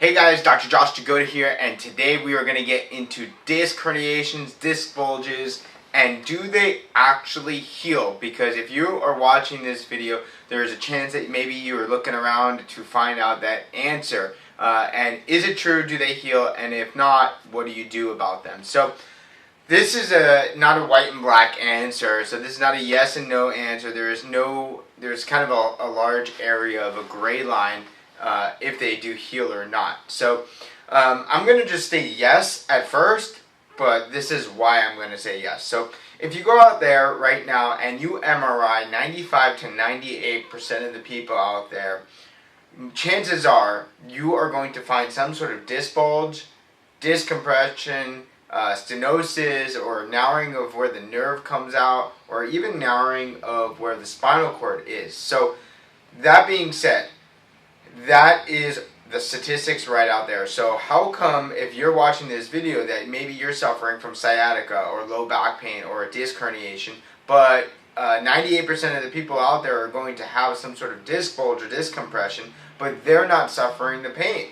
Hey guys, Dr. Josh Jagoda here, and today we are going to get into disc herniations, disc bulges, and do they actually heal? Because if you are watching this video, there is a chance that maybe you are looking around to find out that answer. And is it true? Do they heal? And if not, what do you do about them? So this is not a white and black answer. So this is not a yes and no answer. There's kind of a large area of a gray line. If they do heal or not. So I'm going to just say yes at first, but this is why I'm going to say yes. So if you go out there right now and you MRI 95 to 98% of the people out there, chances are you are going to find some sort of disc bulge, disc compression, stenosis, or narrowing of where the nerve comes out, or even narrowing of where the spinal cord is. So that being said, that is the statistics right out there. So how come if you're watching this video that maybe you're suffering from sciatica or low back pain or a disc herniation, but 98% of the people out there are going to have some sort of disc bulge or disc compression, but they're not suffering the pain?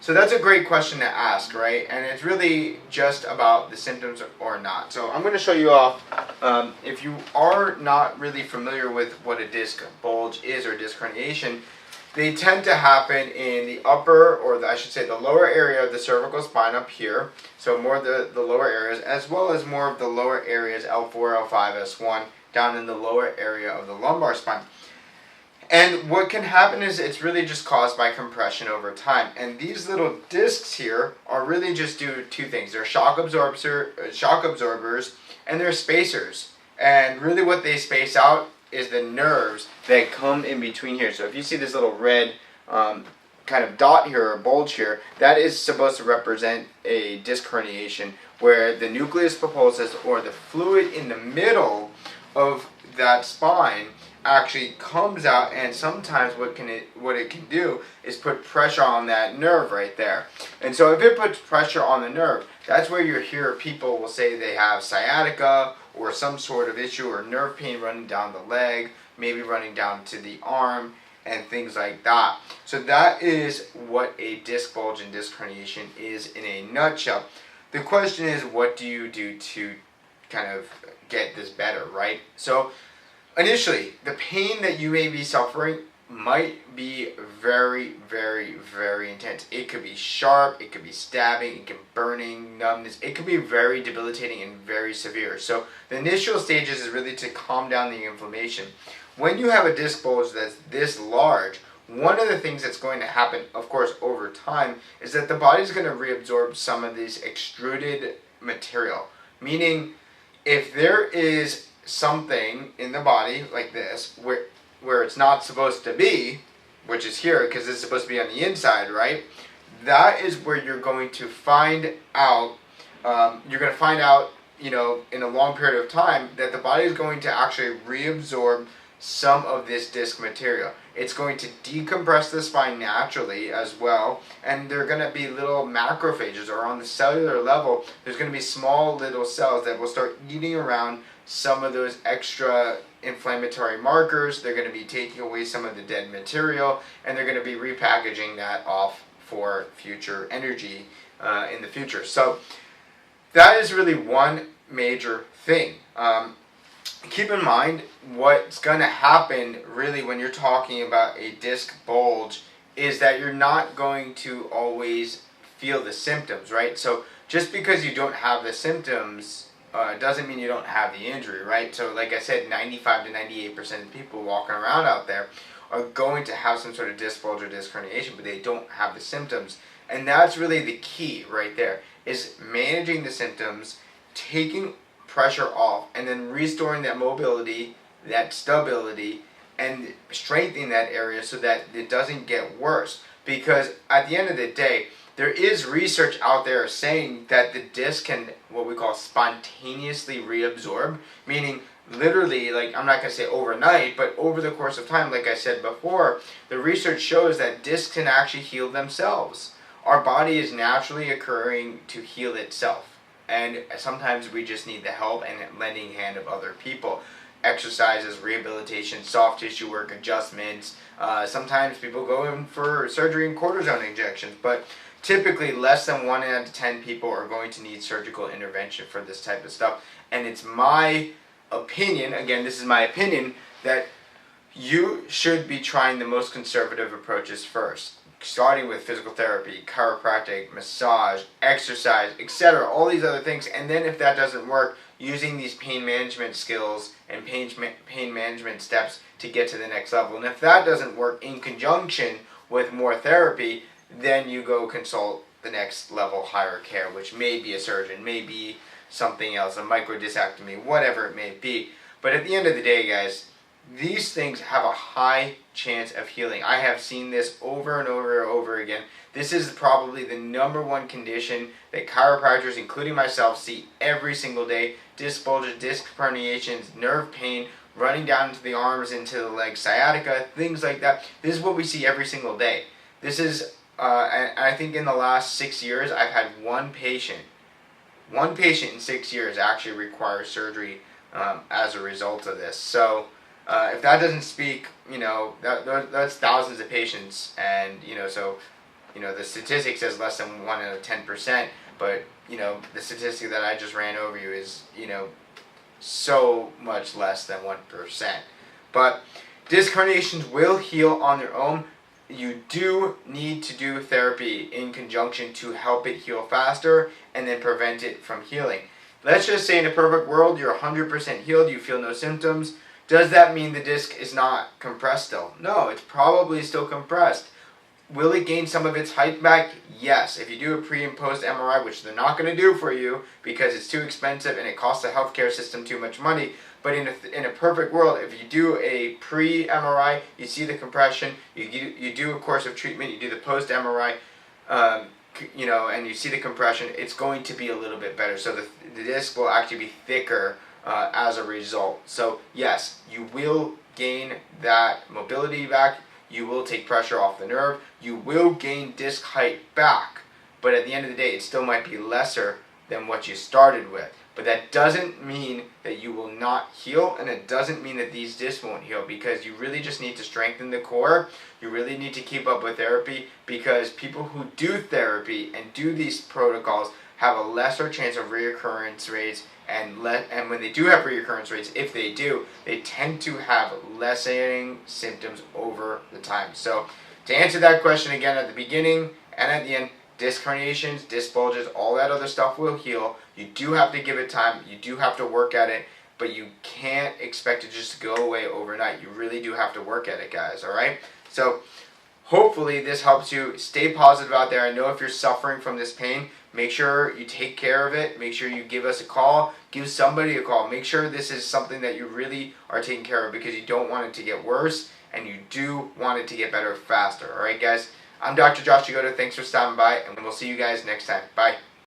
So that's a great question to ask, right? And it's really just about the symptoms or not. So I'm going to show you off, if you are not really familiar with what a disc bulge is or disc herniation, they tend to happen in the upper, or I should say the lower area of the cervical spine up here. So more of the lower areas, as well as more of the lower areas, L4, L5, S1, down in the lower area of the lumbar spine. And what can happen is it's really just caused by compression over time. And these little discs here are really just due to two things. They're shock absorbers, and they're spacers. And really what they space out is the nerves that come in between here. So if you see this little red kind of dot here or bulge here, that is supposed to represent a disc herniation where the nucleus pulposus, or the fluid in the middle of that spine, actually comes out, and sometimes what it can do is put pressure on that nerve right there. And so if it puts pressure on the nerve, that's where you hear people will say they have sciatica or some sort of issue or nerve pain running down the leg, maybe running down to the arm, and things like that. So that is what a disc bulge and disc herniation is in a nutshell. The question is, what do you do to kind of get this better, right? So initially, the pain that you may be suffering might be very, very, very intense. It could be sharp, it could be stabbing, it could be burning, numbness. It could be very debilitating and very severe. So the initial stages is really to calm down the inflammation. When you have a disc bulge that's this large, one of the things that's going to happen, of course, over time, is that the body's going to reabsorb some of this extruded material. Meaning, if there is something in the body like this where it's not supposed to be, which is here because it's supposed to be on the inside, right? That is where you're going to find out, you know, in a long period of time, that the body is going to actually reabsorb some of this disc material. It's going to decompress the spine naturally as well, and there are going to be little macrophages, or on the cellular level, there's going to be small little cells that will start eating around some of those extra inflammatory markers. They're going to be taking away some of the dead material, and they're going to be repackaging that off for future energy in the future. So that is really one major thing. Keep in mind, what's going to happen really when you're talking about a disc bulge is that you're not going to always feel the symptoms, right? So just because you don't have the symptoms doesn't mean you don't have the injury, right? So like I said, 95 to 98% of people walking around out there are going to have some sort of disc bulge or disc herniation, but they don't have the symptoms. And that's really the key right there, is managing the symptoms, taking pressure off, and then restoring that mobility, that stability, and strengthening that area so that it doesn't get worse. Because at the end of the day, there is research out there saying that the disc can, what we call, spontaneously reabsorb, meaning literally, like, I'm not going to say overnight, but over the course of time, like I said before, the research shows that discs can actually heal themselves. Our body is naturally occurring to heal itself. And sometimes we just need the help and lending hand of other people. Exercises, rehabilitation, soft tissue work, adjustments. Sometimes people go in for surgery and cortisone injections. But typically less than 1 out of 10 people are going to need surgical intervention for this type of stuff. And it's my opinion, again, this is my opinion, that you should be trying the most conservative approaches first, starting with physical therapy, chiropractic, massage, exercise, etc., all these other things. And then if that doesn't work, using these pain management skills and pain management steps to get to the next level. And if that doesn't work in conjunction with more therapy, then you go consult the next level higher care, which may be a surgeon, may be something else, a microdiscectomy, whatever it may be. But at the end of the day, guys, these things have a high chance of healing. I have seen this over and over and over again. This is probably the #1 condition that chiropractors, including myself, see every single day. Disc bulges, disc herniations, nerve pain, running down into the arms, into the legs, sciatica, things like that. This is what we see every single day. This is, and I think in the last 6 years, I've had one patient in 6 years actually require surgery as a result of this. So if that doesn't speak, that's thousands of patients, and so the statistic says less than 1 out of 10%, but the statistic that I just ran over you is so much less than 1%. But disc herniations will heal on their own. You do need to do therapy in conjunction to help it heal faster and then prevent it from healing. Let's just say in a perfect world, you're 100% healed, you feel no symptoms. Does that mean the disc is not compressed still? No, it's probably still compressed. Will it gain some of its height back? Yes. If you do a pre and post MRI, which they're not going to do for you because it's too expensive and it costs the healthcare system too much money. But in a perfect world, if you do a pre-MRI, you see the compression, you do a course of treatment, you do the post-MRI, and you see the compression, it's going to be a little bit better. So the disc will actually be thicker as a result. So yes, you will gain that mobility back. You will take pressure off the nerve. You will gain disc height back. But at the end of the day, it still might be lesser than what you started with. But that doesn't mean that you will not heal, and it doesn't mean that these discs won't heal, because you really just need to strengthen the core. You really need to keep up with therapy, because people who do therapy and do these protocols have a lesser chance of reoccurrence rates, and when they do have reoccurrence rates, if they do, they tend to have lessening symptoms over the time. So to answer that question again at the beginning and at the end, disc herniations, disc bulges, all that other stuff will heal. You do have to give it time. You do have to work at it, but you can't expect it just to go away overnight. You really do have to work at it, guys, all right? So hopefully this helps you. Stay positive out there. I know if you're suffering from this pain, make sure you take care of it. Make sure you give us a call. Give somebody a call. Make sure this is something that you really are taking care of, because you don't want it to get worse, and you do want it to get better faster, all right, guys? I'm Dr. Josh Jagoda. Thanks for stopping by, and we'll see you guys next time. Bye.